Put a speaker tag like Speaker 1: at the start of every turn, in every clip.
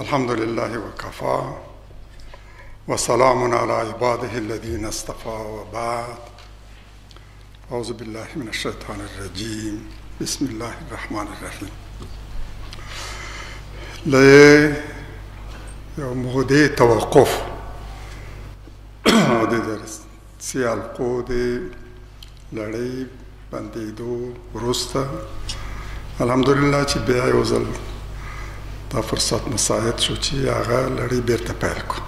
Speaker 1: الحمد لله وكفى وسلام على عباده الذين اصطفى وبعد. أعوذ بالله من الشيطان الرجيم. بسم الله الرحمن الرحيم. لمودي توقف د درسي حلقو د لړۍ بندېدو وروسته الحمدلله چې بیا یو ځل دا فرصت مساعد شو چې هغه لړۍ بیرته پیل کړو.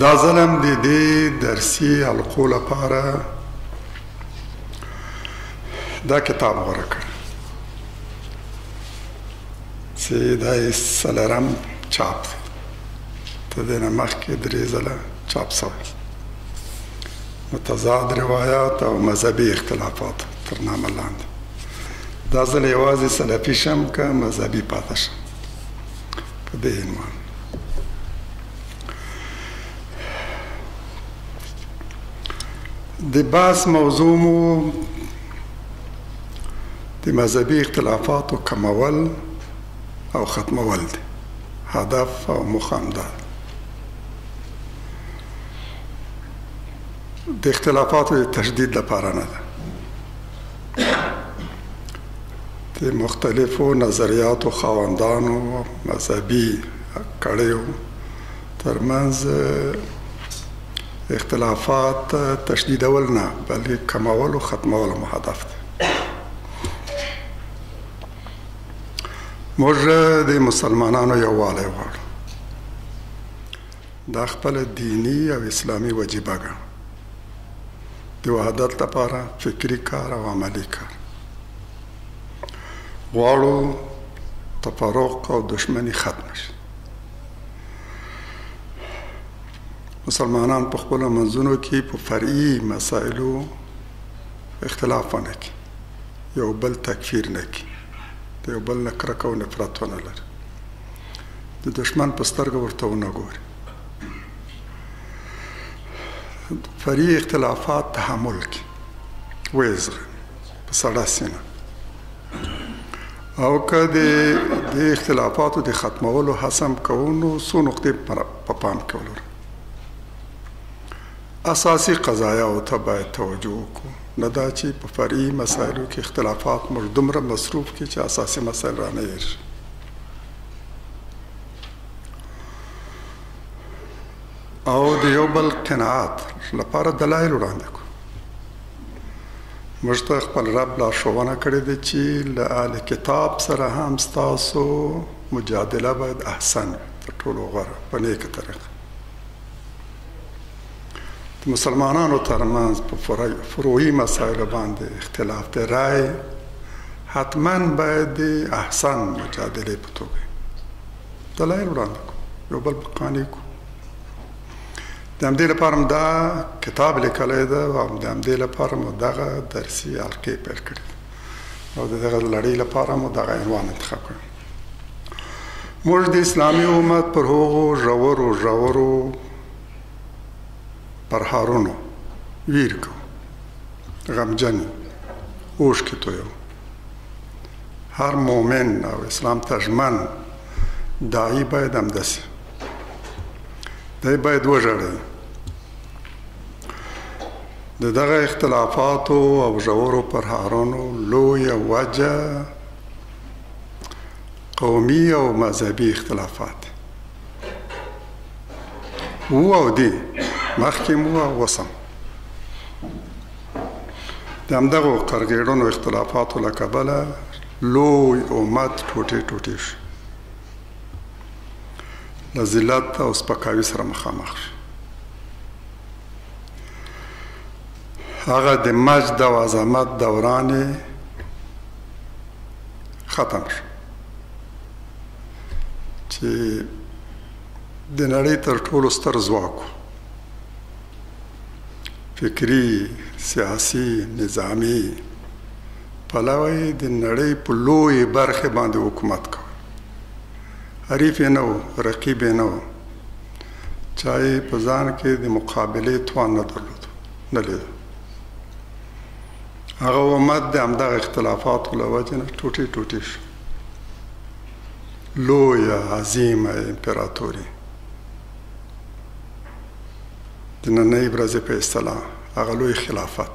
Speaker 1: دا ځل هم د دې درسي حلقو لپاره دا کتاب غوره کړ چې دا یې څلورم چاپ دی. تر دې نه مخکې درې ځله چاپ شوی. متضاد روایات او مذهبي اختلافات تر نامه لاندې. دا ځل یوازې سلفي شم که مذهبي پاته شم په دې عنوان. د بحث موضوع مو د مذهبي اختلافاتو کمول او ختمول دی. هدف او موخه هم ده. د اختلافاتو د تشدید لپاره نه ده. د مختلفو نظریاتو خاوندانو مذهبي کړیو ترمنځ اختلافات تشدیدول نه بلکې کمول او ختمول مو هدف دی. موږ د مسلمانانو یووالی غواړو. دا خپله دینی او اسلامي وجیبه ګڼو. د وحدت لپاره فکري کار او عملي کار غواړو. تفرق او دشمني ختم شي. مسلمانان په خپلو منځونو کې په فرعي مسایلو اختلاف ونه کړي. یو بل تکفیر نه کړي. د یو بل نه کرکه او نفرت ونه لري. د دشمن په سترګه ورته ونه ګوري. فرعي اختلافات تحمل کړي. ویې زغمي په سړه سینه. او که د اختلافاتو د ختمولو هڅه کوو نو څو نقطې په پام کې ولرو. اساسي قضایاو ته باید توجه وکړو. نه دا چې په فرعي مسایلو کې اختلافات موږ دومره مصروف کړي چې اساسي مسایل رانه هېر شي. او د یو بل قناعت لپاره دلایل وړاندې کړو. موږ ته خپل رب لارښوونه کړې ده چې له اهل کتاب سره هم ستاسو مجادله باید احسن وي، تر ټولو غوره په نیکه طریقه. د مسلمانانو ترمنځ په فروعي مسایلو باندې اختلاف د رای حتما باید د احسن مجادلې په توګه دلایل وړاندې کړو، یو بل په قانع کړو. د همدې لپاره هم دا کتاب لیکلی ده او د همدې لپاره مو دغه درسي حلقې پیل کړي او د دغه لړۍ لپاره مو دغه عنوان انتخاب کړی. موږ د اسلامي امت پر هغو ژورو پرهارونو ویر کوو، غمجن اوښکې تویوو. هر مؤمن او اسلام ته ژمن داعي باید همداسې دی باید وژړوي. د دغه اختلافاتو او ژورو پرهارونو لویه وجه قومي او مذهبي اختلافات وو او دي مخکې مو او اوس هم. د همدغو قرګېړنو اختلافاتو له کبله لوی امت ټوټې شو. له ذلت او سپکاوي سره مخامخ شو. هغه د مجد او عظمت دوران ختم شو چې د نړۍ تر ټولو ستر ځواک فکري، سیاسي، نظامي پلوی د نړۍ په لویې برخې باندې حکومت کوي. حریف یې نه و، رقیب یې نه و. چا یې په ځان کې د مقابلې توان نه درلود، نه لیده. هغه امت د همدغه اختلافاتو له وجې نه ټوټې شو. لویه عظیمه امپراتوري د نننۍ ورځې په اصطلاح هغه لوی خلافت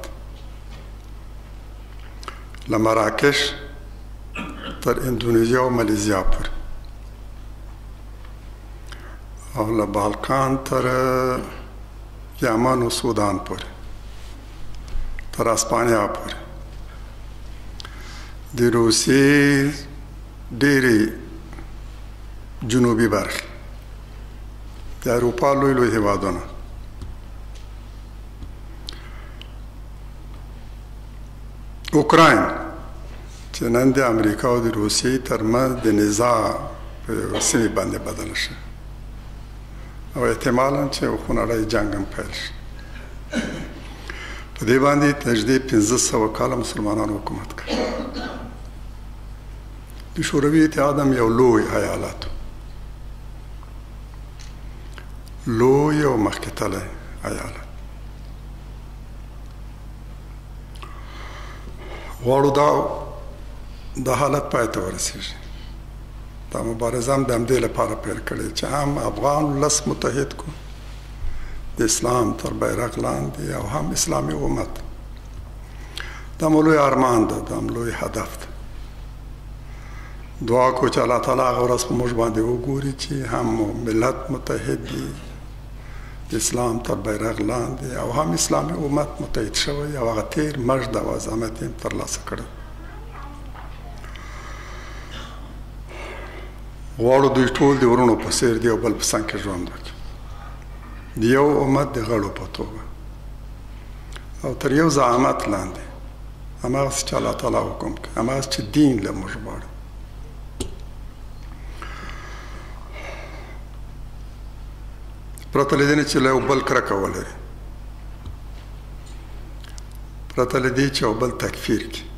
Speaker 1: له مراکش تر اندونیزیا او مالیزیا پورې او له بالکان تر یمن او سودان پورې تر اسپانیا پورې د روسیې ډېرې جنوبي برخې د اروپا لوی لوی هېوادونه اوکراین چې نن د امریکا او د روسیې ترمنځ د نزاع په سیمې باندې بدله شي او احتمالاً چې خونړی جنګ هم پیل شي په دې باندې نږدې 1500 کاله مسلمانانو حکومت کړ د شوروي اتحاد هم یو لوی ایالت لوی او مخکې تللی ایالت غواړو دا حالت پای ته ورسېږي دا مبارزه هم د همدې لپاره پیل کړې چې هم افغان ولس متحد کړو د اسلام تر بیرغ لاندې او هم اسلامي امت دا مو لوی ارمان ده دا مو لوی هدف ده دعا کو چې الله تعالی هغه ورځ په موږ باندې وګوري چې هم ملت متحد دي د اسلام تر بیرغ لاندې او هم اسلامي امت متحد شوی او هغه تیر مجد او عظمت یې ترلاسه کړی غواړو دوی ټول د ورونو په څېر دي او بل په څنګ کې ژوند وکړي د یو امت د غړو په توګه او تر یو زعامت لاندې هماغسې چې الله تعالی حکم کوي هماغسې چې دین له موږ غواړي پرته له دې نه چې له یو بل کرکه ولري پرته له دې چې یو بل تکفیر کړي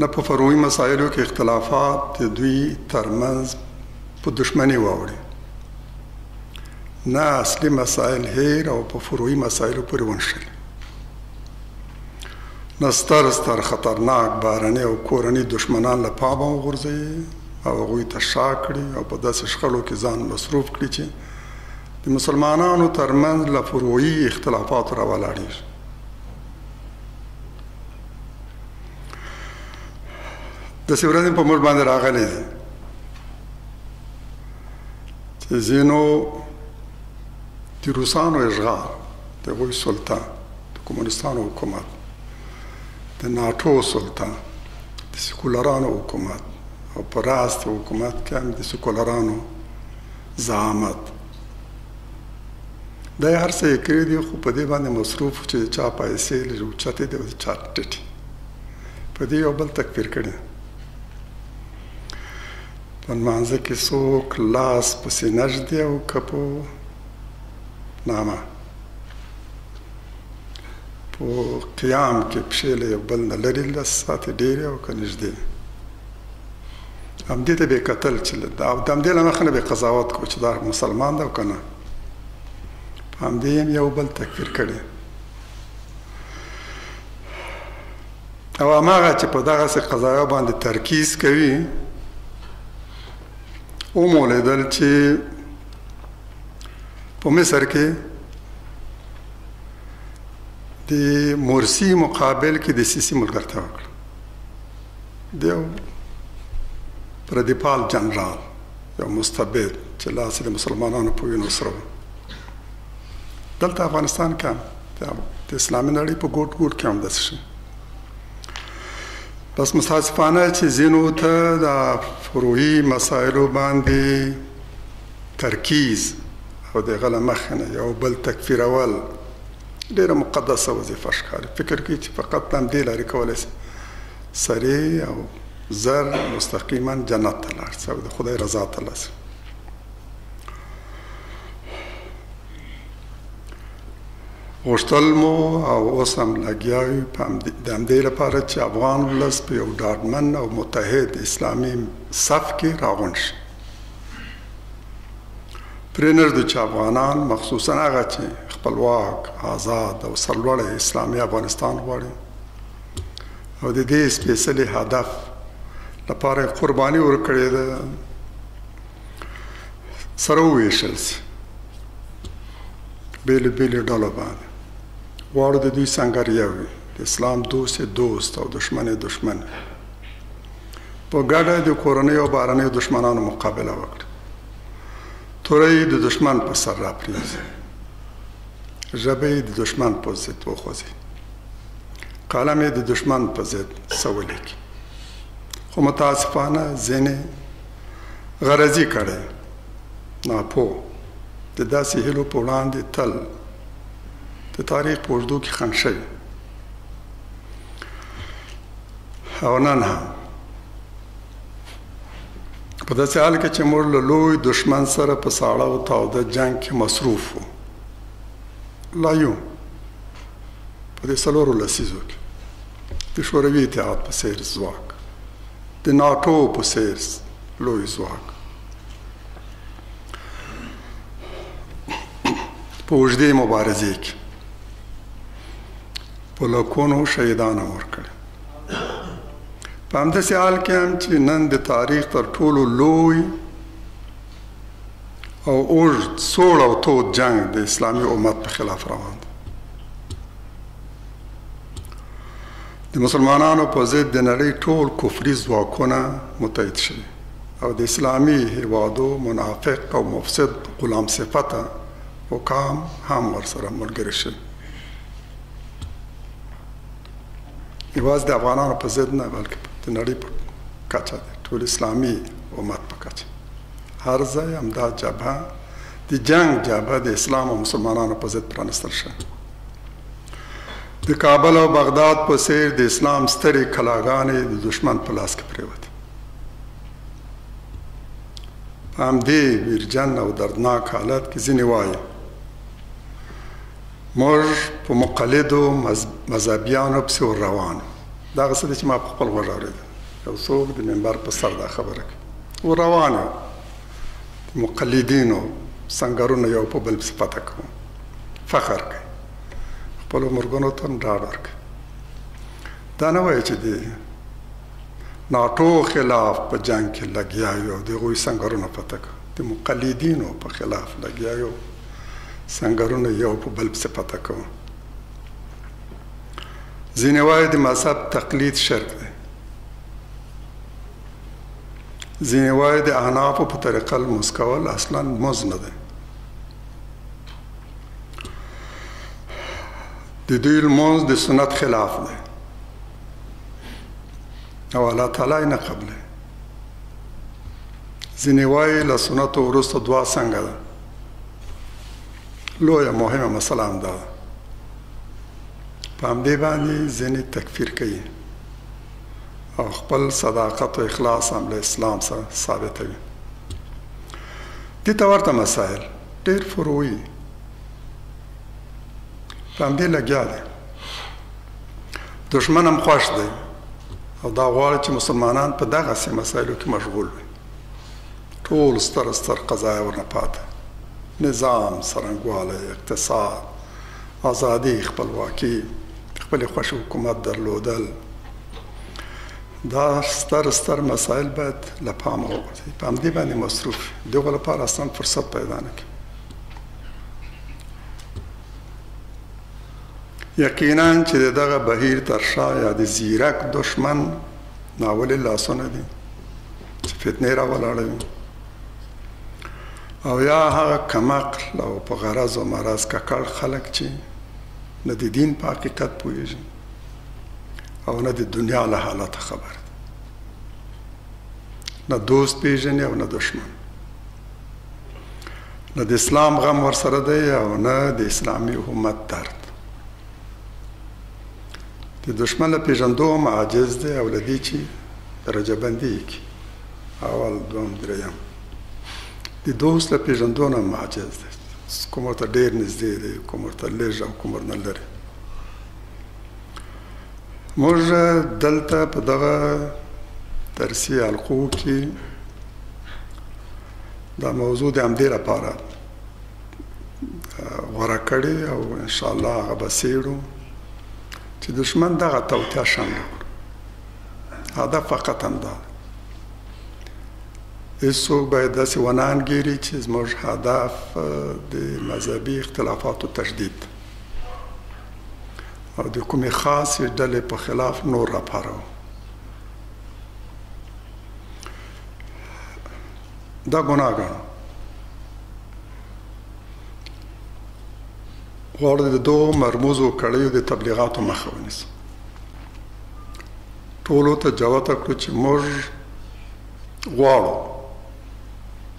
Speaker 1: نه په فروعي مسایلو کې اختلافات د دوی ترمنځ په دشمني واوړي نه اصلي مسایل هیر او په فروعي مسایلو پورې ونښلي نه ستر خطرناک بهرني او کورني دشمنان له پامه وغورځوي او هغوی ته شا کړي او په داسې شخړو کې ځان مصروف کړي چې د مسلمانانو ترمنځ له فروعي اختلافاتو راولاړېږي داسې ورځې په موږ باندې راغلی دي چې ځینو د روسانو اشغال د هغوی سلطان د کمونستانو حکومت د ناټو سلطان د سیکولرانو حکومت او په راس د حکومت کې هم د سیکولرانو زعامت دا یې هر څه یې کړي دي خو په دې باندې مصروف چې د چا پیسې لږ اوچتې دي او د چا ټیټې په دې یو بل تکفیر کړي په لمانځه کې څوک لاس پسې نږدې او که په نامه په قیام کې پښې له یو بل نه لرې لس ساعتې ډېرې او که نږدې همدې ته به یې کتل چې د همدې له مخه نه به یې قضاوت کو چې دا مسلمان ده او که نه په همدې یې یو بل تکفیر کړی او هماغه چې په دغسې قضایو باندې ترکیز کوي ومو لیدل چې په مصر کې د مرسي مقابل کې د سیسي ملګرتیا وکړه د یو پردیپال جنرال یو مستبد چې لاس د مسلمانانو په وینو سره دلته افغانستان کې هم د اسلامي نړۍ په ګوټ ګوټ کې هم داسې شي بس متاسفانه چې ځینو ته د فروعي مسایلو باندې ترکیز او د هغه له مخې نه یو بل تکفیرول ډېره مقدسه وظیفه ښکاري فکر کوي چې فقط د همدې لارې کولی شي سریع او زر مستقیما جنت ته لاړ شي او د خدای رضا ترلاسه غوښتل مو او اوس هم لګیا یو د همدې لپاره چې افغان ولس په یو ډاډمن او متحد اسلامي صف کې راغونډ شي پرې نږدو چې افغانان مخصوصا هغه چې خپلواک آزاد او سرلوړی اسلامي افغانستان غواړي او د دې سپېڅلي هدف لپاره قرباني ورکړې ده سره وویشل سي بیلې بیلې ډلو باندې واړه د دوی سنګریه وي د اسلام دوست یې دوست او دشمن یې دشمن په ګډه د کورنیو او بهرنیو دشمنانو مقابله وکړي توره یې د دشمن په سر راپرېږدي ژبه یې د دشمن په ضد وخوځي قلم یې د دشمن په ضد څه ولیکي خو متاسفانه ځینې غرضي کړی ناپوه د داسې هیلو په وړاندې تل د تاریخ په اوږدو کې خنډ شوي او نن هم په داسې حال کې چې موږ له لوی دشمن سره په ساړه او تاوده جنګ کې مصروف وو لا یو په دې څلورو لسیزو کې د شوروي اتحاد په څېر ځواک د ناټو په څېر لوی ځواک په اوږدې مبارزې کې په لکونو شهیدان هم ورکړي په همداسې حال کې هم چې نن د تاریخ تر ټولو لوی او اوږد سوړ او تود جنګ د اسلامي امت په خلاف روان دی د مسلمانانو په ضد د نړۍ ټول کفري ځواکونه متحد شوي او د اسلامي هیوادو منافق او مفسد غلام صفته حکام هم ورسره ملګري شوي یوازې د افغانانو په ضد نه بلکې د نړۍ په کچه دی ټول اسلامي امت په کچه هر ځای همدا جبهه د جنګ جبهه د اسلام او مسلمانانو په ضد پرانستل شوه د کابل او بغداد په څېر د اسلام سترې کلاګانې د دشمن په لاس کې پرېوتې په همدې ویرجن او دردناک حالت کې ځینې وایي موږ په مقلدو مذهبیانو پسې ور روان دغه څه دی چې ما په خپل غوږ اورېده یو څوک د منبر په سر دا خبره کوي ور روان یو مقلدینو سنګرونه یو په بل پسې پته کوو فخر کوي خپلو مرګونو ته هم ډاډ ورکوي دا نه وایي چې د ناټو خلاف په جنګ کې لګیا یو د هغوی سنګرونه پته کوو د مقلدینو په خلاف لګیا یو سنګرونه یو په بل پسې پته کوو ځینې وایي د مذهب تقلید شرک دی ځینې وایي د احنافو په طریقه لمونځ کول اصلا لمونځ نه دی د دوی لمونځ د سنت خلاف دی او الله تعالی یې نه قبلوي ځینې وایي له سنتو وروسته دعا څنګه ده لویه مهمه مسله هم دا ده په همدې باندې ځینې تکفیر کوي او خپل صداقت او اخلاص هم له اسلام سره ثابتوي دې ته ورته مسایل ډېر فروعي په همدې لګیا دی دشمن هم خوښ دی او دا غواړي چې مسلمانان په دغسې مسایلو کې مشغول وي ټول ستر ستر قضایا ورنه پاته نظام څرنګوالی اقتصاد ازادي خپلواکي خپل خوښ حکومت درلودل دا ستر ستر مسایل باید له پامه وغورځي په همدې باندې مصروف دغو لپاره اصلا فرصت پیدا نه کړي یقینا چې دغه بهیر تر شا یا د زیرک دشمن ناولې لاسونه دي چې فتنې راولاړوي او یا هغه کمعقل او په غرض او مرض ککړ خلک چې نه د دین په حقیقت پوهېږي او نه د دنیا له حالته خبر دي نه دوست پېژني او نه دشمن نه د اسلام غم ورسره دی او نه د اسلامي امت درد د دشمن له پېژندو هم عاجز دی او له دې چې درجه بندي یې کړي اول دوم دریم د دوست له پېژندو نه هم عاجز دی کوم ورته ډېر نږدې دی کوم ورته لږ او کوم ورنه لرې موږ دلته په دغه درسي حلقو کې دا موضوع د همدې لپاره غوره کړې او انشاءالله هغه به څېړو چې دشمن دغه توطیه شنډه کړو هدف فقط همدا هیڅوک باید داسې ونه انګیري چې زموږ هدف د مذهبي اختلافاتو تشدید او د کومې خاصې ډلې په خلاف نور راپارو. دا ګناه ګڼو. غواړو د دغو مرموزو کړیو د تبلیغاتو مخه ونیسو. ټولو ته جوته کړو چې موږ غواړو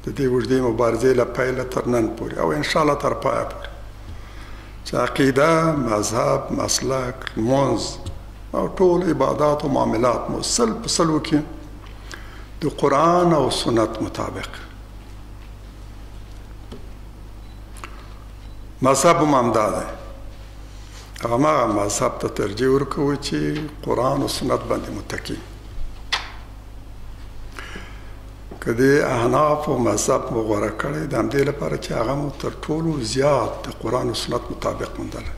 Speaker 1: د دې اوږدې مبارزې له پیله تر نن پورې او انشاءالله تر پایه پورې چې عقیده، مذهب، مسلک، لمونځ او ټول عبادات او معاملات مو سل په سل وکړي د قرآن او سنت مطابق. مذهب هم همدا دی. هماغه مذهب ته ترجیح ورکوو چې قرآن او سنت باندې متکي. که د احنافو مذهب مو غوره کړی د همدې لپاره چې هغه مو تر ټولو زیات د قرآن او سنت مطابق موندلی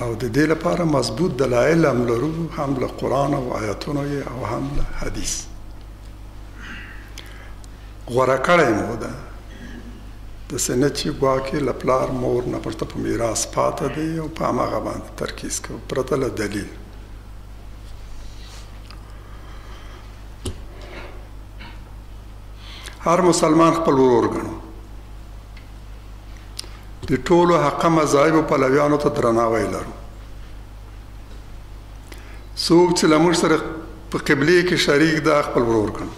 Speaker 1: او د دې لپاره مضبوط دلایل هم لرو، هم له قرآن او آیاتونو یې او هم له حدیث. غوره کړی مو ده داسې نه چې ګواکې له پلار مور نه پرته په میراث پاته دی او په هماغه باندې ترکیز کوو پرته له دلیل. هر مسلمان خپل ورور ګڼو. د ټولو حقه مذاهبو پلویانو ته درناوی لرو. څوک چې له موږ سره په قبلې کې شریک ده خپل ورور ګڼو.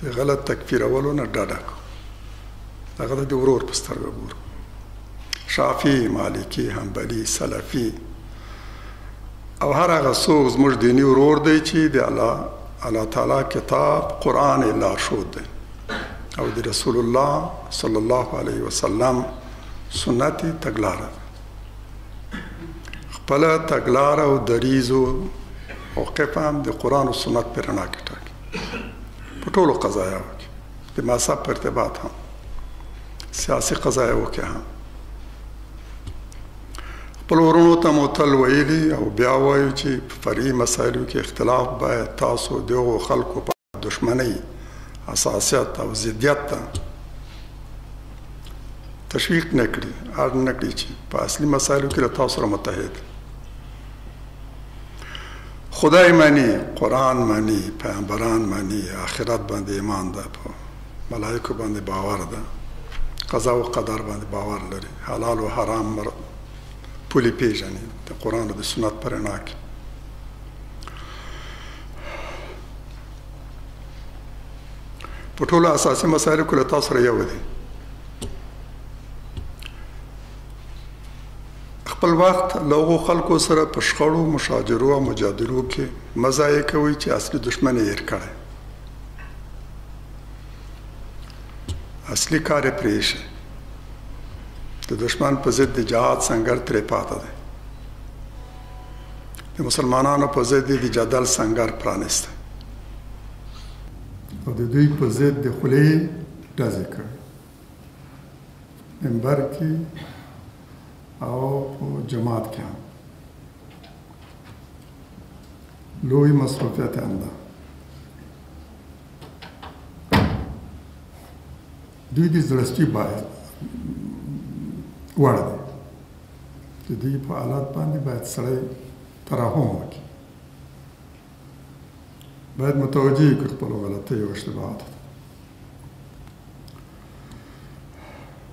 Speaker 1: د غلط تکفیرولو نه ډډه کوو. هغه د ورور په سترګه ګورو. شافعي، مالکي، حنبلي، سلفي او هر هغه څوک زموږ دیني ورور دی چې د الله تعالی کتاب قرآن یې لارښود دی او د رسول الله صلی الله علیه وسلم سنت یې تګلاره ده. خپله تګلاره او دریځو موقف هم د قرآن او سنت په رڼا کې ټاکي په ټولو قضایاو کې، د مذهب په ارتباط هم، سیاسي قضایاو کې هم. خپل ورونو ته مو تل ویلي او بیا وایو چې په فرعي مسایلو کې اختلاف باید تاسو دغو خلکو په دشمنۍ، حساسیت او ضدیت ته تشویق نه کړي، اړ نه کړي چې په اصلي مسایلو کې له تاسو سره متحد. خدای مني، قرآن مني، پیغمبران مني، آخرت باندې ایمان ده، په ملایکو باندې باور ده، قضا او قدر باندې باور لري، حلال او حرام پولی پیژني د قرآن او د سنت په رڼا کې. په ټولو اساسي مسایلو کې له تاسو سره یو دی. خپل وخت له هغو خلکو سره په شخړو، مشاجرو او مجادلو کې مه ضایع کوئ چې اصلي دښمن یې هېر کړی. اصلي کار یې پرېښی. د دشمن په ضد د جهاد سنګر ترې پاته دی. د مسلمانانو په ضد د جدل سنګر پرانیستی او د دوی په ضد د خولې ډزې کړې، منبر کې او په جماعت کې هم. لوی مصروفیت هم ده. دوی د زړستي باید وړ دی. د دوی په حالات باندې باید سړی ترحم وکړي، باید متوجه یې کړي خپلو غلطیو او اشتباهاتو ته.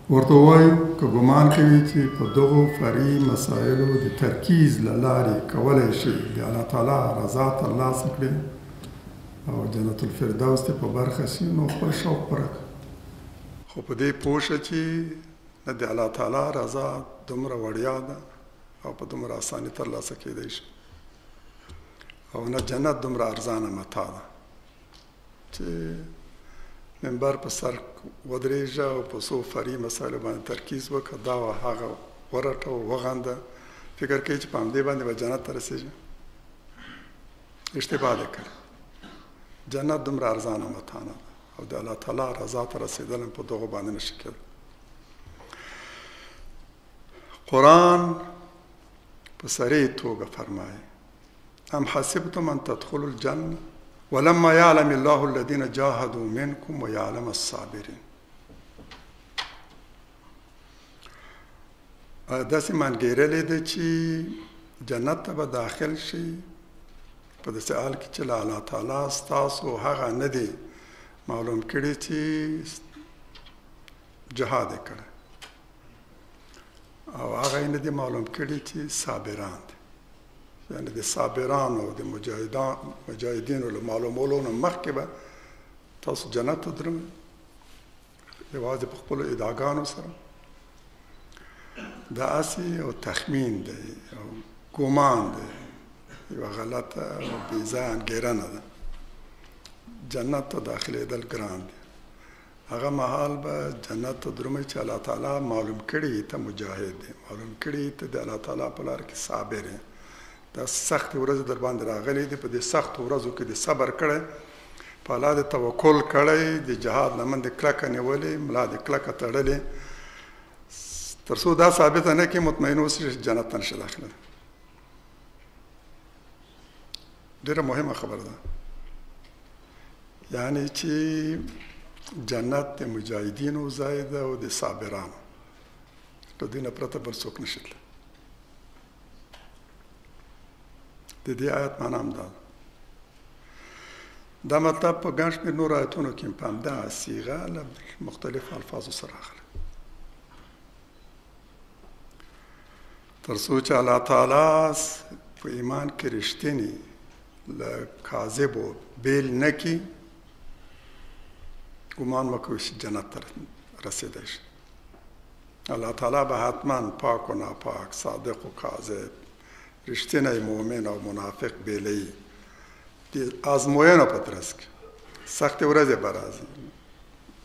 Speaker 1: ورته ووایو که ګمان کوي چې په دغو فرعي مسایلو د ترکیز له لارې کولی شي د الله تعالی رضا ترلاسه کړي او جنت الفردوس ته په برخه شي، نو خپل شوق پوره کړه. خو په دې پوه شه چې نه د الله تعالی رضا دومره وړیا ده او په دومره اساني ترلاسه کېدی شي او نه جنت دومره ارزانه متاع ده چې منبر په سر ودرېږه او په څو فرعي مسایلو باندې ترکیز وکړه، دا او هغه ورټه او وغنده، فکر کوي چې په همدې باندې به جنت ته رسېږي. اشتباه دی کړی. جنت دومره ارزانه متاع نه ده او د الله تعالی رضا ته رسېدل هم په دغو باندې نشي کېدلی. قرآن په صریح توګه فرمایي ام حسبتم ان تدخلوا الجنه ولما يعلم الله الذين جاهدوا منكم ويعلم الصابرين. داسې مانګیرلې ده چې جنت ته به داخل شي په داسې حال کې چې الله تعالی ستاسو هغه نه دی معلوم کړي چې جهاد یې کړی او هغه یې نه دی معلوم کړي چې صابران دي. یعنې د صابرانو د مجاهدینو له معلومولو نه مخکې به تاسو جنت ته درومئ یوازې په خپلو ادعاګانو سره. دا اسی او تخمین دی او ګمان دی، یوه غلطه او بېځایه انګېرنه ده. جنت ته داخلېدل ګران دي. هغه مهال به جنت ته درومئ چې الله تعالی معلوم کړي ته مجاهد دی، معلوم کړي ته د الله تعالی په لار کې صابر یې. دا سختې ورځې در باندې راغلي دي، په دې سختو ورځو کې د صبر کړی، په الله د توکل کړی، د جهاد لمن دې کلکه نیولې، ملا دې کلکه تړلې، تر څو دا ثابته نه کړي مطمئن اوسئ چې جنت ته نشي داخله. ډېره مهمه خبره ده، یعنی چې جنت د مجاهدینو ځای ده او د صابرانو، له دوی نه پرته بل څوک نشي تللی. د دې آیت معنا هم دا ده. دا مطلب په ګڼ شمېر نورو آیتونو کې هم په همدغه صیغه له مختلفو الفاظو سره راغلی، تر څو چې الله تعالی په ایمان کې رښتینی له کاذبو بیل نه کړي، ګمان مه کوئ چې جنت ته رسېدی شي. الله تعالی به حتما پاک و ناپاک، صادق و کاذب، رښتینی مؤمن او منافق بیلوي. د ازموینو په ترڅ کې سختې ورځې به راځي،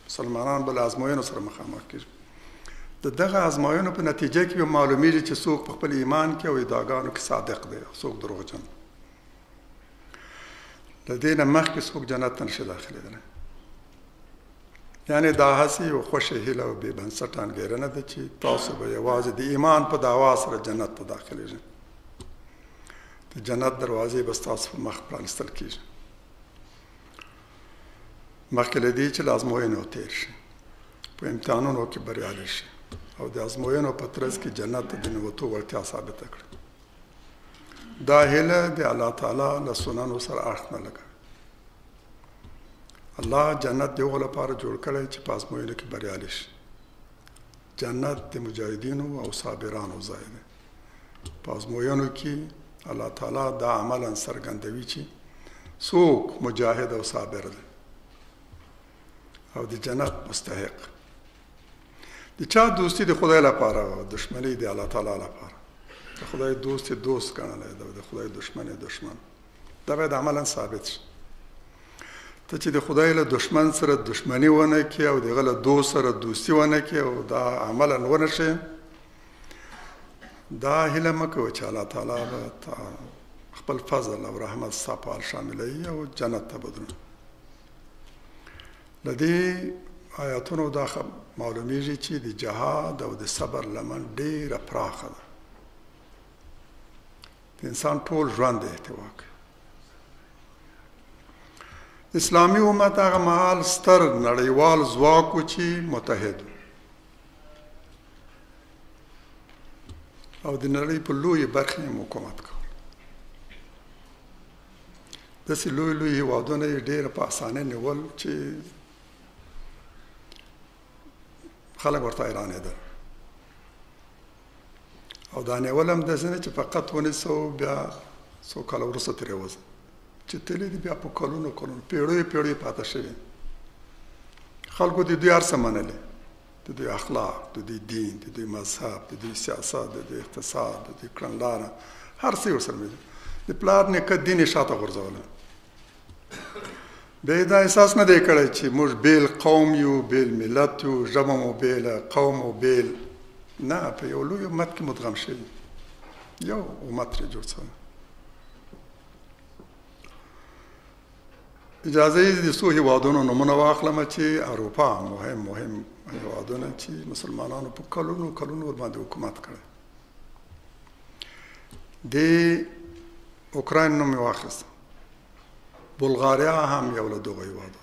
Speaker 1: مسلمانان به له ازموینو سره مخامخ کېږي. د دغه ازموینو په نتیجه کې به معلومیږي چې څوک په خپل ایمان کې او ادعاګانو کې صادق دی او څوک دروغجن. له دې نه مخکې څوک جنت ته نشي داخلېدلی. یعنې دا هسې یو خوښه هیله او بې بنسټه انګېرنه ده چې تاسو به یوازې د ایمان په دعوا سره جنت ته داخلېږئ. د جنت دروازې به ستاسو په مخ پرانستل کېږي، مخکې له دې چې له ازموینو تېر شي، په امتحانونو کې بریالی شي او د ازموینو په ترڅ کې جنت ته د ننوتو وړتیا ثابته کړي. دا هیله د الله تعالی له سننو سره اړخ نه لګوي. الله جنت د هغو لپاره جوړ کړی چې په ازموینو کې بریالی شي. جنت د مجاهدینو او صابرانو ځای دی. په ازموینو کې الله تعالی دا عملا څرګندوي چې څوک مجاهد او صابر دی او د جنت مستحق. د چا دوستی د خدای لپاره او دشمنی د الله تعالی لپاره. د خدای دوست دوست ګڼلی دی او د خدای دشمن دشمن. دا باید عملا ثابت شي. ته چې د خدای له دشمن سره دشمنی ونه کړې او د هغه له دوست سره دوستي ونه کړې او دا عملا ونه شي، دا هیله مه کوه چې الله تعالی به خپل فضل او رحمت ستا په حال شاملوي او جنت ته به درومي. له دې آیاتونو دا معلومیږي چې د جهاد او د صبر لمن ډېره پراخه ده. د انسان ټول ژوند احتوا کوي. اسلامي امت هغه مهال ستر نړیوال ځواک و چې متحد او د نړۍ په لویې برخې یې حکومت کول. داسې لوی لوی هېوادونه یې ډېره په اسانۍ نیول چې خلک ورته حیرانېدل. او دا نیول هم داسې نه چې فقط ونیسه او بیا څو کاله وروسته ترې وځي، چې تللی دي بیا په کلونو کلونو پیړیو پیړیو پاته شوي. خلکو د دوی هر څه منلي، د دوی اخلاق، د دوی دین، د دوی مذهب، د دوی سیاست، د دوی اقتصاد، د دوی کړنلاره، هر څه یې ورسره ملي. د پلار نیکه دین یې شاته غورځولی. بیا یې دا احساس نه دی کړی چې موږ بیل قوم یو، بیل ملت یو، ژبه مو بیله، قوم مو بیل. نه، په یو لوی امت کې مدغم شوي، یو امت ترې جوړ شوی. اجازه یې د څو هېوادونو نومونه واخلم چې اروپا مهم هېوادونه چې مسلمانانو په کلونو کلونو ورباندې حکومت کړی. د اوکراین نوم یې واخیست، بلغاریا هم یو له دغو هېوادو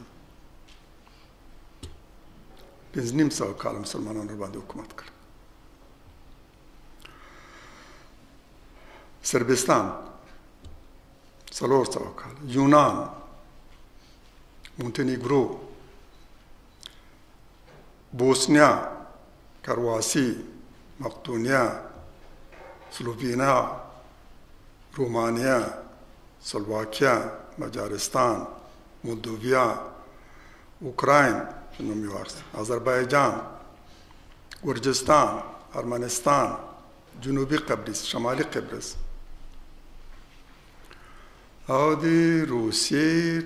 Speaker 1: 5,500 کاله مسلمانانو باندې حکومت کړ. سربستان 400 کاله، یونان، مونتنیګرو، بوسنیا، کرواسی، مقدونیا، سلووینیا، رومانیا، سلواکیا، مجارستان، مولدویا، اوکراین نوم یې واخیست، آذربایجان، ګرجستان، ارمنستان، جنوبي قبرس، شمالي قبرس او د روسیې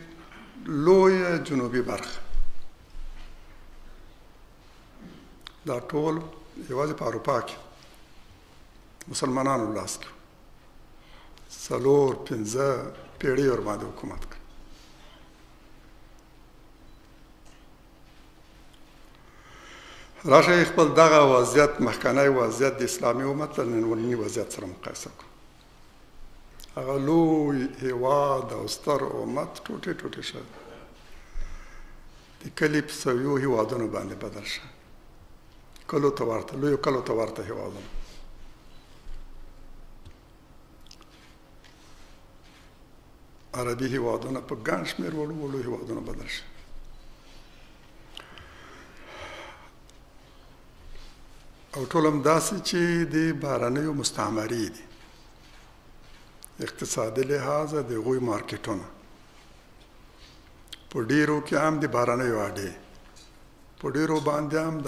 Speaker 1: لویه جنوبي برخه. دا ټول یوازې په اروپا کې مسلمانانو لاس کې 4-5 پیړۍ ورباندې حکومت کړ. راشه خپل دغه وضعیت، مخکنی وضعیت د اسلامي امت له ننني وضعیت سره مقایسه کړو. هغه لوی هېواد او ستر امت ټوټې ټوټې شوی، د کلي په سویو هېوادونو باندې بدل شوی، کلو ته ورته، لویو کلو ته ورته هېوادونه. عربي هېوادونه په ګڼ شمېر وړو وړو هېوادونه بدل شوي. او ټول همداسې چې د بهرنیو مستعمرې دي، اقتصادي لحاظه د هغوی مارکیټونه په ډیرو کې هم د بهرنیو اډې، په ډیرو باندې هم د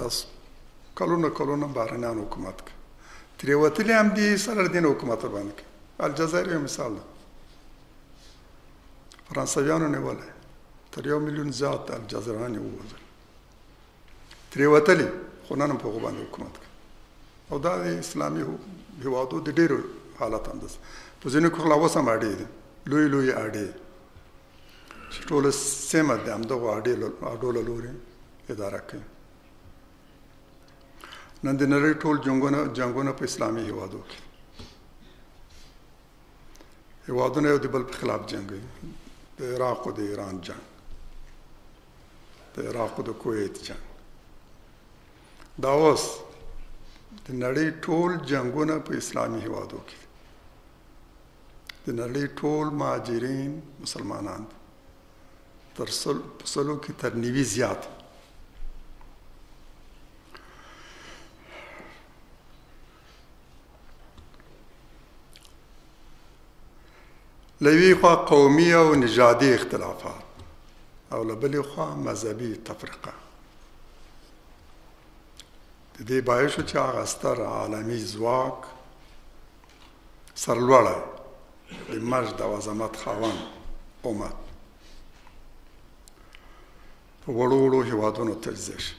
Speaker 1: کلونه کلونه بهرنیان حکومت کوي. ترې وتلي هم دي سرحدین حکومت باندې کوي. الجزایر یو مثال ده، فرانسویانو نیولی، تر 1 میلیون زیات الجزایران یې ووژل، ترې وتلي، خو نن هم په هغو باندې حکومت کوي. او دا د اسلامي هېوادو د ډېرو حالت همداسې، په ځینو کې خو لا اوس هم اډې دي، لویې لویې اډې چې ټوله سیمه د همدغو اډو له لورې اداره کوي. نن د نړۍ ټول جنګونه په اسلامي هېوادو کې، هېوادونه یو د بل په خلاف جنګوي. د عراق او د ایران جنګ، د عراق او د کویت جنګ، دا اوس د نړۍ ټول جنګونه په اسلامي هېوادو کې، د نړۍ ټول مهاجرین مسلمانان دي، تر 100 کې تر 90 زیات. له یوې خوا قومي او نژادي اختلافات او له بلې خوا مذهبي تفرقه. د دې باعث شو چې هغه ستر عالمي ځواک، سرلوړی، د مجد او عظمت خاوند امت په وړو وړو هېوادونو تجزیه شي.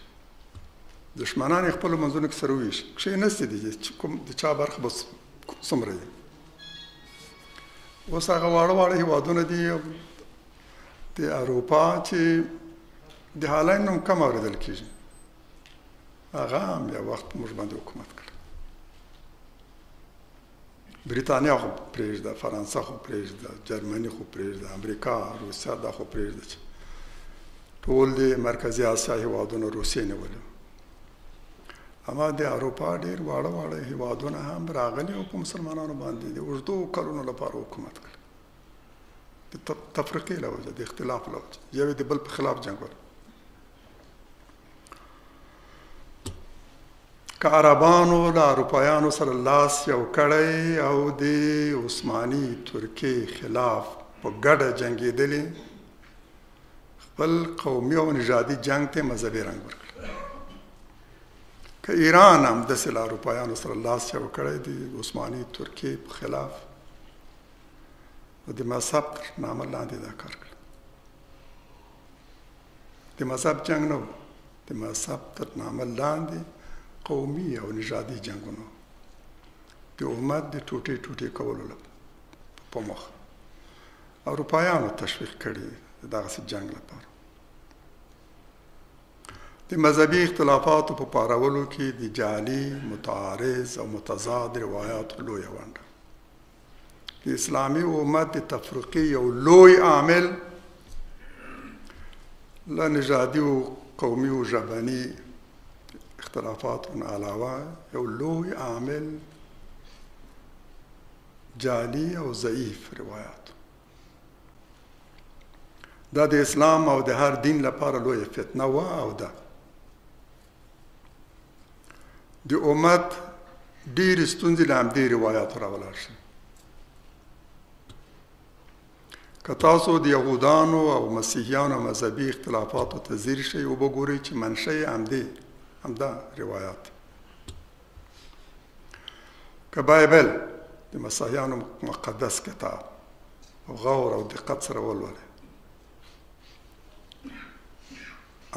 Speaker 1: دښمنان یې خپلو منځونو کې سره وویشي، کښېنستې دي چې کوم د چا برخه به څومره دي. اوس هغه واړه واړه هېوادونه دي د اروپا چې د هالند نوم کم اورېدل کېږي، هغه هم یو وخت موږ باندې حکومت کړ. بریتانیا خو پرېږده، فرانسه خو پرېږده، جرمني خو پرېږده، امریکا، روسیه دا خو پرېږده چې ټول د مرکزي اسیا هېوادونه روسیې نیولي. اما د اروپا ډېر واړه واړه هېوادونه هم راغلي او په مسلمانانو باندې د اوږدو کلونو لپاره حکومت کړ. د تفرقې له وجه، د اختلاف له وجه، یو د بل په خلاف جنګول. که عربانو له اروپایانو سره لاس یو کړی او د عثماني ترکیې خلاف په ګډه جنګېدلي، خپل قومي او نژادي جنګ ته مذهبي رنګ ورکړ. که ایران هم داسې له اروپایانو سره لاس یو کړی د عثماني ترکیې په خلاف، د مذهب تر نامه لاندې دا کار کړ. د مذهب جنګ نه و، د مذهب تر نامه لاندې قومي او نژادي جنګونه د امت د ټوټې ټوټې کولو په موخه اروپایانو تشویق کړي دغسې جنګ لپاره. د مذهبي اختلافاتو په پارولو کې د جعلي، متعارض او متضاد روایاتو لویه ونډه. د اسلامي امت د تفرقې یو لوی عامل له نژادي او قومي او ژبني اختلافاتو نه علاوه یو لوی عامل جعلي او ضعیف روایات. دا د اسلام او د هر دین لپاره لوی فتنه وه او ده. د امت ډېرې ستونزې له همدې روایاتو راولاړ شي. که تاسو د یهودانو او مسیحیانو مذهبي اختلافاتو ته ځیر شئ وبګورئ چې منشأ یې همدا روایات. که بایبل د مسیحیانو مقدس کتاب او غور او دقت سره ولولئ،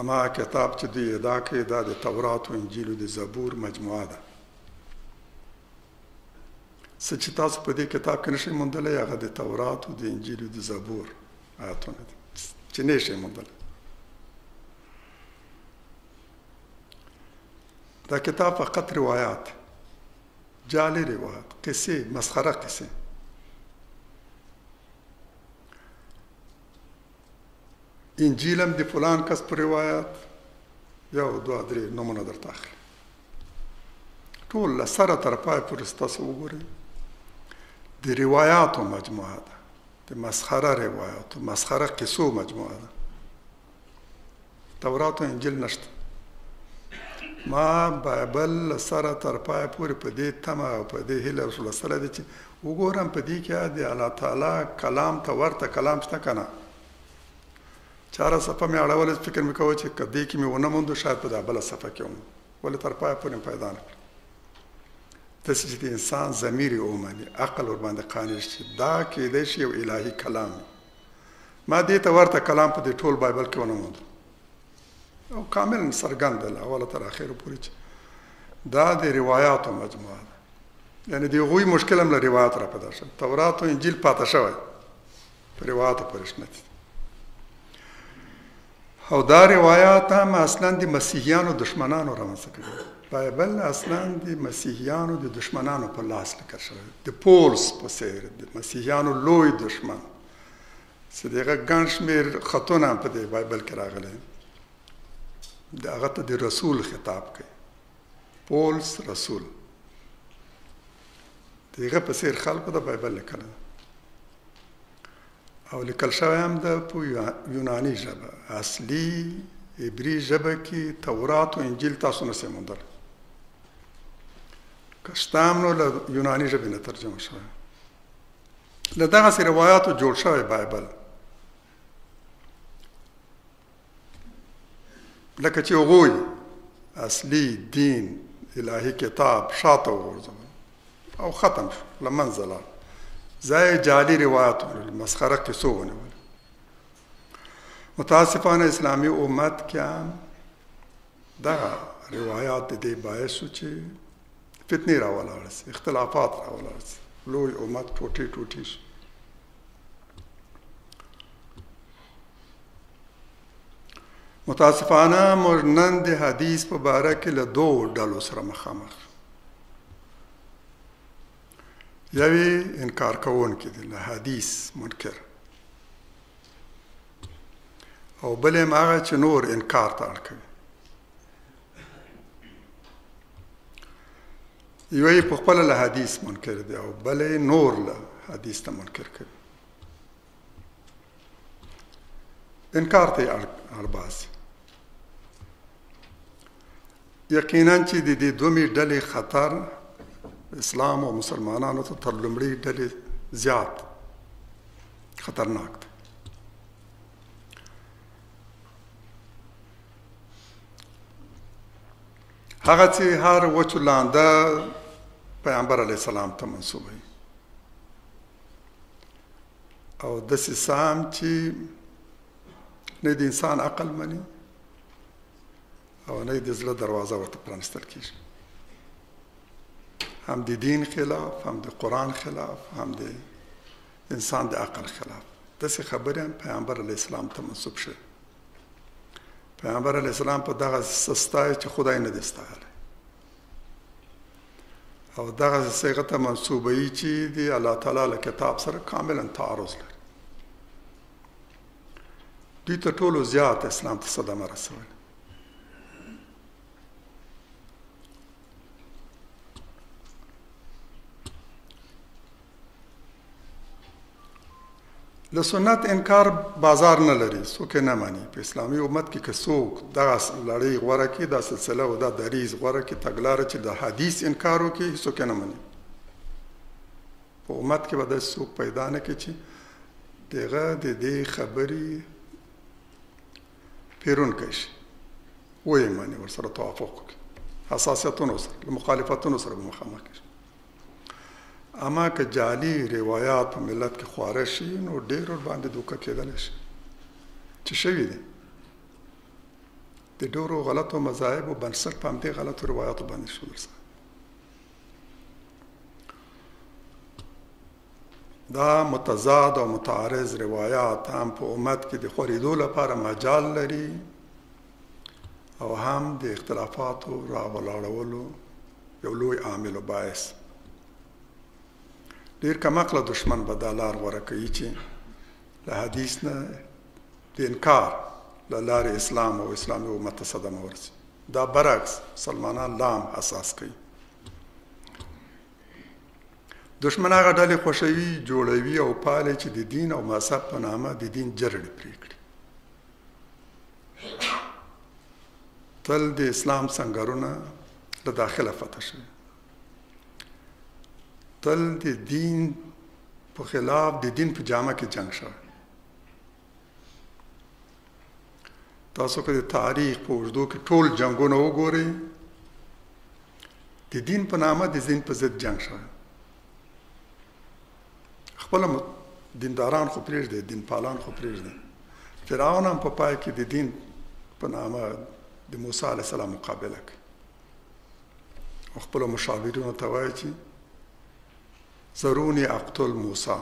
Speaker 1: اما کتاب چې دوی ادعا کوي دا د تورات او انجیل او د زبور مجموعه ده. څه چې تاسو په دې کتاب کې نشئ موندلی هغه د تورات او د انجیل او د زبور آیاتونه دي چې نه شئ موندلی. دا کتاب فقط روایات، جعلي روایات، قصې، مسخره قصې. انجیل هم د فلان کس په روایات یو دوه درې نومونه درته اخلي. ټول له سره تر پای پورې ستاسو وګورئ د روایاتو مجموعه ده، د مسخره روایاتو، مسخره قصو مجموعه ده. تورات او انجیل نشته. ما بایبل له سره تر پای پورې په دې تمه او په دې هیله وسوسله ده چې وګورم په دې کې د الله تعالی کلام ته ورته کلام شته که نه. چاره صفحه مې اړوله، فکر مې کوه چې که دې کې مې ونه موندو شاید په دا بله صفحه کې وموندو، ولې تر پایه پورې مې پیدا نه کړه. داسې چې د انسان ضمیر یې ومني، عقل ورباندې قانع شي دا کیدای شي یو الهي کلام وي. ما دې ته ورته کلام په دې ټول بایبل کې ونه موندو او کامل څرګند ده له اوله تر اخره پورې چې دا د روایاتو مجموعه ده. یعنې د هغوی مشکل هم له روایات را پیدا شوی. تورات او انجیل پاته شوی، په روایاتو پورې شنه دي. او دا روایات هم اصلا د مسیحیانو دشمنانو رامنځته کړي. بایبل اصلا د مسیحیانو د دشمنانو په لاس لیکل شوی، د پولس په څېر د مسیحیانو لوی دشمن چې د هغه ګڼ شمېر خطونه هم په دې بایبل کې راغلی. د هغه ته د رسول خطاب کوي، پولس رسول. د هغه په څېر خلکو د بایبل لیکلی او لیکل شوی هم د په یوناني ژبه، اصلي عبري ژبه کې تورات او انجیل تاسو نسئ موندلی. که شته هم نو له یوناني ژبې نه ترجمه شوی. له دغسې روایاتو جوړ شوی بایبل، لکه چې هغوی اصلي دین الهي کتاب شاته وغورځول او ختم شو، له منځه لاړ. ځای جعلي روایات ونیول، مسخره قصو ونیول. متاسفانه اسلامي امت کې هم دغه روایات د دې باعث شو چې فتنې راولاړه سي، اختلافات راولاړه سي، لوی امت ټوټې ټوټې شو. متاسفانه موږ نن د حدیث په باره کې له دوو ډلو سره مخامخ. یوې انکار کوونکي دي، له حدیث منکر، او بل هم هغه چې نور انکار ته اړ کوي. یوې په خپله له حدیث منکر دی او بل نور له حدیث ته منکر کوي. انکار ته یې اړ باسي. یقینا چې د دې دومې ډلې خطر اسلام او مسلمانانو ته تر لومړۍ ډلې زیات خطرناک دی. هغه چې هر وچو لانده پیغمبر علیه السلام ته منسوبوي او داسې څه هم چې نه د انسان عقل مني او نه د زړه دروازه ورته پرانستل کېږي. هم د دین خلاف، هم د قرآن خلاف، هم د انسان د عقل خلاف. داسې خبرې هم پیغمبر علیه السلام ته منسوب شوي. پیغمبر علیه السلام په دغه څه ستایي چې خدای نه دی ستایلی او دغه صيغه ته منسوبوي چې د الله تعالی له کتاب سره کاملا تعارض لري. دوی ته ټولو زیات اسلام ته صدمه رسولې. له سنت انکار بازار نه لري، څوک نه مانی. په اسلامي امت کې که څوک دغه لړۍ غوره کړي، دا سلسله او دا دریز غوره کړي، تګلاره چې د حدیث انکار وکړي، څوک نه مانی. په امت کې به داسې څوک پیدا نه کړي چې دغه د دې خبرې پیرونکی شي، ویې مني، ورسره توافق وکړي، حساسیتونو سره، له مخالفتونو سره به مخامخ کړي. اما که جعلي روایات په ملت کې خواره شي، نو ډېر ورباندې دوکه کېدلی شي، چې شوي دي. د ډېرو غلطو مذاهبو بنسټ په همدې غلطو روایاتو باندې ښودل سوی. دا متضاد او متعارض روایات هم په امت کې د خورېدو لپاره مجال لري او هم د اختلافاتو راولاړولو یو لوی عامل و باعث. ډېر کمعقله دشمن به دا لار غوره کوي چې له حدیث نه د انکار له لارې اسلام او اسلامي امت ته صدمه ورسي. دا برعکس مسلمانان لام اساس کوي. دشمن هغه ډلې خوښوي، جوړوي او پالي چې د دین او مذهب په نامه د دین جرړې پرې کړي. تل د اسلام سنګرونه له داخله فتح شوي، تل د دین په خلاف د دین په جامه کې جنگ شوی. تاسو که د تاریخ په اوږدو کې ټول جنګونه وګورئ، د دین په نامه د دین په ضد جنگ شوی. خپل دینداران خو پرېږدي، دین پالان خو پرېږدي. فرعون هم په پای کې د دین په نامه د موسی علیه السلام مقابله کوي او خپلو مشاورینو ته وایي چې ضروني اقتل موسی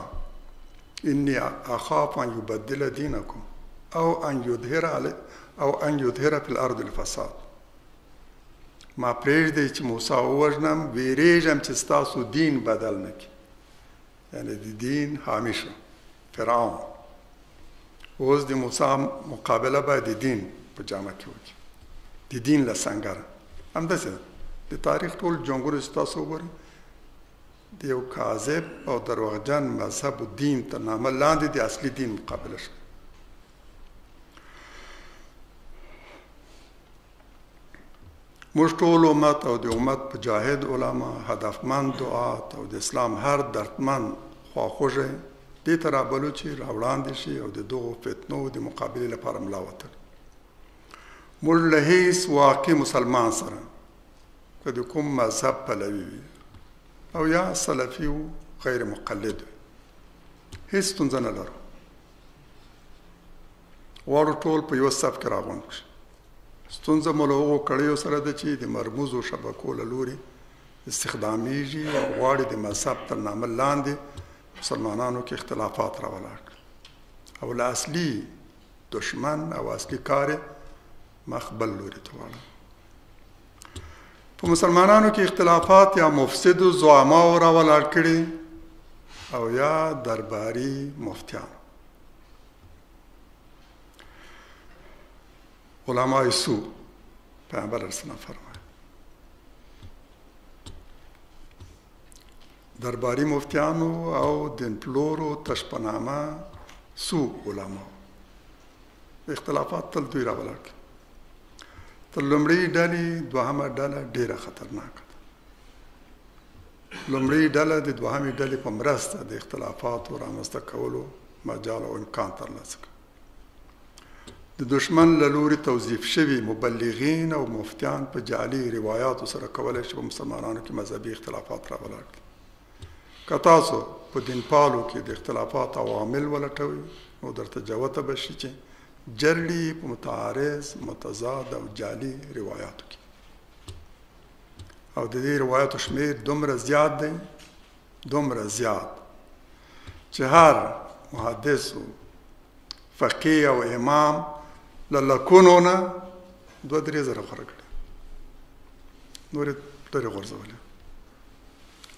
Speaker 1: انی اخاف ان یبدل دینکم او ان یظهر فی الارض الفساد. ما پرېږدئ چې موسی ووژنم، ویرېږم چې ستاسو دین بدل نه کړي. یعنی د دین حامی شو فرعون. اوس د موسی مقابله باید د دین په جامه کې وکړي، د دین له سنګره. همداسې د تاریخ ټول جنګونه چې تاسو وګورئ، د یو کاذب او دروغجن مذهب و دین تر نامه لاندې د اصلي دین مقابله شوه. موږ ټول امت او د امت مجاهد علما، هدفمند دعات او د اسلام هر دردمند خواخوږی دې ته رابلو چې راوړاندې شي او د دغو فتنو د مقابلې لپاره ملا وتړي. موږ له هیڅ واقعي مسلمان سره که د کوم مذهب پلوي وي او یا سلفي و غیر مقلد وي، هیڅ ستونزه نه لرو. غواړو ټول په یوه صف کې راغونډ کړو. ستونزه مو له هغو کړیو سره ده چې د مرموزو شبکو له لوري استخدامیږي او غواړي د مذهب تر نامه لاندې مسلمانانو کې اختلافات راولاړ کړي او له اصلي دشمن او اصلي کار مخ بل لوري ته واړوي. په مسلمانانو کې اختلافات یا مفسدو زعماو راولاړ کړي او یا درباري مفتیانو. علماء سو پیغمبر رسول فرمایي درباري مفتیانو او دین پلورو تشپنامه سو علماء اختلافات تل دوی راولاړ کړي. تر لومړۍ ډلې دوهمه ډله ډېره خطرناکه ده. لومړۍ ډله د دوهمې ډلې په مرسته د اختلافاتو رامنځته کولو مجال او امکان ترلاسه کوي. د دشمن له لوري توظیف شوي مبلغین او مفتیان په جعلي روایاتو سره کولی شي په مسلمانانو کې مذهبي اختلافات راولاړ کړي. که تاسو په دین پالو کې د اختلافات عوامل ولټوئ، نو درته جوته به شي چې جرړي په متعارض، متضاد او جعلي روایاتو کې او د دې روایاتو شمیر دومره زیات دی، دومره زیات چې هر محدث و فقیه او امام له لکونو نه 2-3 زره غوره کړي، نورې لرې غورځولې.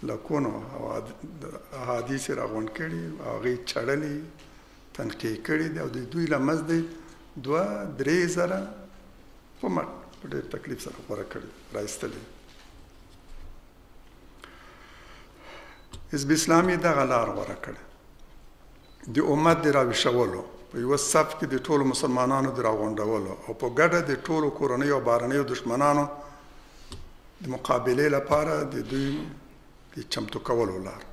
Speaker 1: لکونو احادیث یې راغونډ کړي او هغې چړلي تنقیح کړي دي او د دوی له منځ دی 2-3 زره په ډېر تکلیف سره غوره کړي رایستلي. حزب اسلامي دغه لار غوره کړې د امت د راویښولو، په یوه صف کې د ټولو مسلمانانو د راغونډولو او په ګډه د ټولو کورنیو او بهرنیو دشمنانو د مقابلې لپاره د دوی د چمتو کولو لار.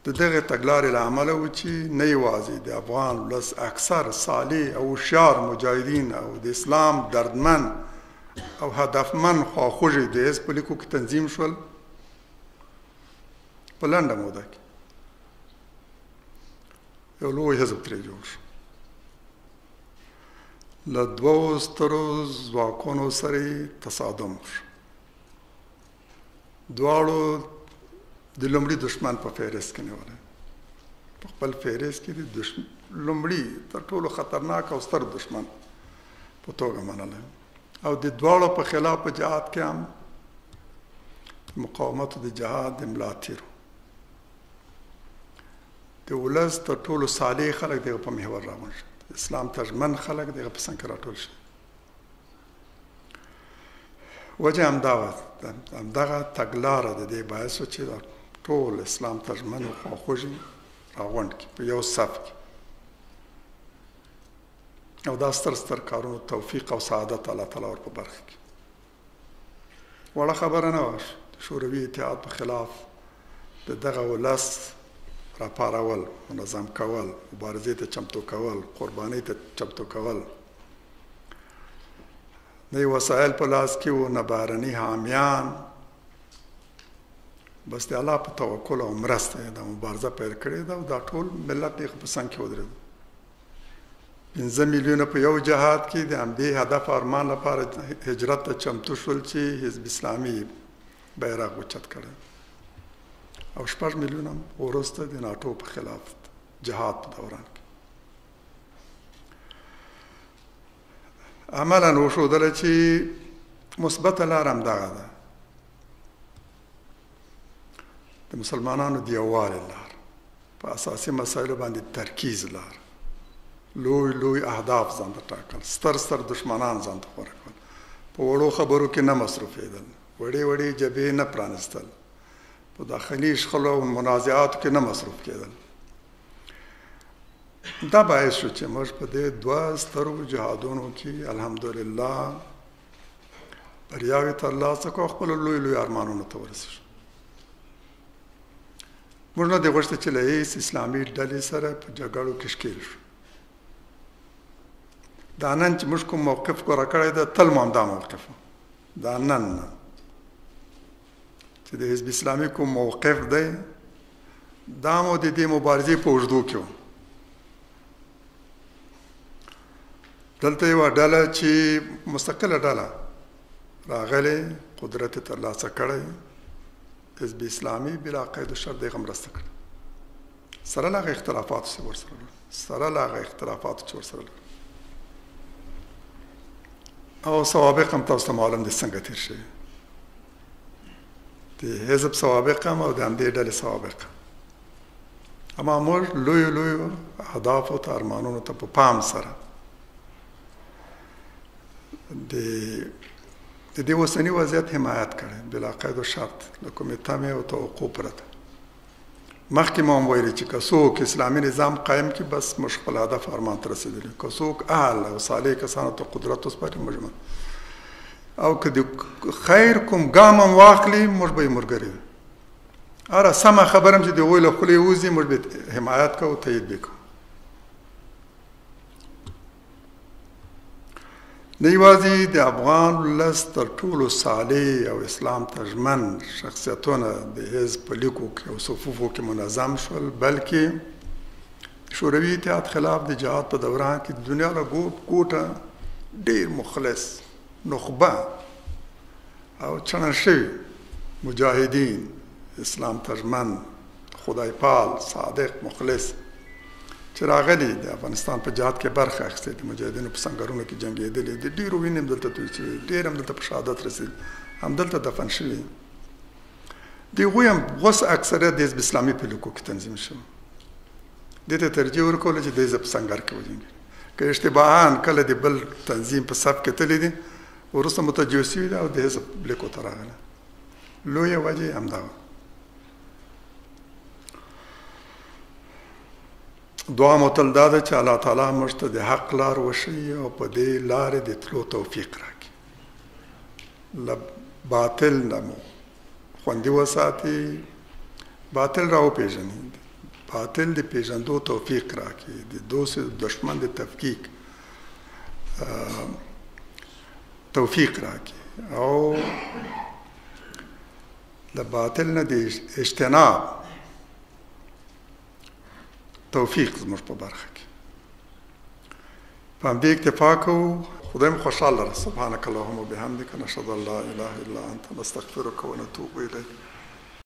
Speaker 1: د دغه تګلارې له امله و چې نه یوازې د افغان ولس اکثر صالح او هوښیار مجاهدین او د اسلام دردمن او هدفمن خواخوږي د حزب په لیکو کې تنظیم شول، په لنډه موده کې یو لوی حزب ترې جوړ شو. له 2 سترو ځواکونو سره تصادم شو. دواړو د لومړي دشمن په فهرست کې نیولی، په خپل فهرست کې د لومړي تر ټولو خطرناک او ستر دشمن په توګه منلی او د دواړو په خلاف په جهاد کې هم مقاومت د جهاد د ملا تیرو. د ولس تر ټولو صالح خلک دغه په محور راغونډ شول، اسلام ترجمن خلک دغه په څنګ کې راټول شول. وجه همدغه تګلاره د دې باعث و چې ټول اسلام ترجمن او خواخوږي راغونډ کړي په یو صف کې او دا ستر کارونو توفیق او سعادت الله تعالی ور په برخه کې. وړه خبره نه وه د شوروي اتحاد په خلاف د دغه ولس راپارول، منظم کول، مبارزې ته چمتو کول، قربانۍ ته چمتو کول. نه یې وسایل په لاس کې وو، نه بهرني حامیان، بس د الله په توکل او مرسته یې دا مبارزه پیل کړې ده او دا ټول ملت یې په څنګ کې ودرېد. 5 میلیونه په یو جهاد کې د همدې هدف ارمان لپاره هجرت ته چمتو شول چې حزب اسلامي بیرغ اوچت کړی او 6 میلیونه وروسته د ناټو په خلاف جهاد په دوران کې عملاً وښودله چې مثبته لار همدغه ده، د مسلمانانو د یووالي لار، په اساسي مسایلو باندې ترکیز لار، لوی اهداف ځان ته ټاکل، ستر دشمنان ځان ته غوره کول، په وړو خبرو کې نه مصروفېدل، وړې جبهې نه پرانستل، په داخلي شخړو او منازعاتو کې نه مصروف کېدل. دا باعث شو چې موږ په دې 2 سترو جهادونو کې الحمدلله بریاوې ترلاسه کړو، خپلو لوی ارمانونو ته ورسېږو. موږ نه دې غوښتل چې له هېڅ اسلامي ډلې سره په جګړو کې ښکېل شو. دا نن چې موږ کوم موقف غوره کړی ده تل مو همدا موقف و. دا نن نه چې د حزب اسلامي کوم موقف دی دا مو د دې مبارزې په اوږدو کې و. دلته یوه ډله چې مستقله ډله راغلې، قدرت یې ترلاسه کړی، حزب اسلامي بلا قید و شرط دغه مرسته کړه، سره له هغه اختلافاتو چې ورسره لرل او سوابق هم تاسو ته معلوم دي څنګه تېر شوي، د حزب سوابق هم او د همدې ډلې سوابق. اما موږ لویو اهدافو ته ارمانونو ته په پام سره د دې اوسني وضعیت حمایت کړی بلا قید و شرط له کومې تمې او توقع پرته. مخکې مو هم ویلي چې که څوک اسلامي نظام قایم کړي بس موږ خپل هدف ارمان ته رسېدلي، که څوک اهل او صالح کسانو ته قدرت وسپاري موږ او که د خیر کوم ګام هم واخلي موږ به یې ملګري وي. هره سمه خبره هم چې د هغوی له خولې وځي موږ به حمایت کوو، تایید به کوو. نه یوازې د افغان ولس تر ټولو صالح او اسلام ترجمن شخصیتونه د حزب په لیکو کې او صفوفو کې منظم شول، بلکې شوروي اتحاد خلاف د جهاد په دوران کې د دنیا له ګوټه ډېر مخلص، نخبه او چڼل شوي مجاهدین، اسلام ترجمن، خدای پال، صادق، مخلص چې راغلي د افغانستان په جهاد کې برخه اخیستې، د مجاهدینو په سنګرونو کې جنګېدلي، د ډېرو وینې هم دلته توی شوي، ډېر هم دلته په شهادت رسېدلي، همدلته دفن شوي. د هغوی هم غوڅ اکثریت د حزب اسلامي په لیکو کې تنظیم شو. دې ته ترجیح ورکوله چې دی زه په سنګر کې وجنګېږم. که اشتباهاً کله د بل تنظیم په صف کې تللی دي وروسته متوجه شوي ده او د حزب لیکو ته راغله. لویه وجه یې همدا وه. دعا مو تل دا ده چې الله تعالی موږ ته د حق لار وښیي او په دې لارې د تلو توفیق راکړي، له باطل نه مو خوندي وساتي، باطل را وپېژني، باطل د پېژندو توفیق راکړي، د دوست دشمن د تفکیک توفیق راکړي او د باطل نه د اجتناب توفیق زموږ په برخه کې. په همدې اکتفا کوو. خدای مو خوشحاله. سبحانک اللهم وبحمدک نشهد ان لا اله الا انت نستغفرک ونتوب الیک.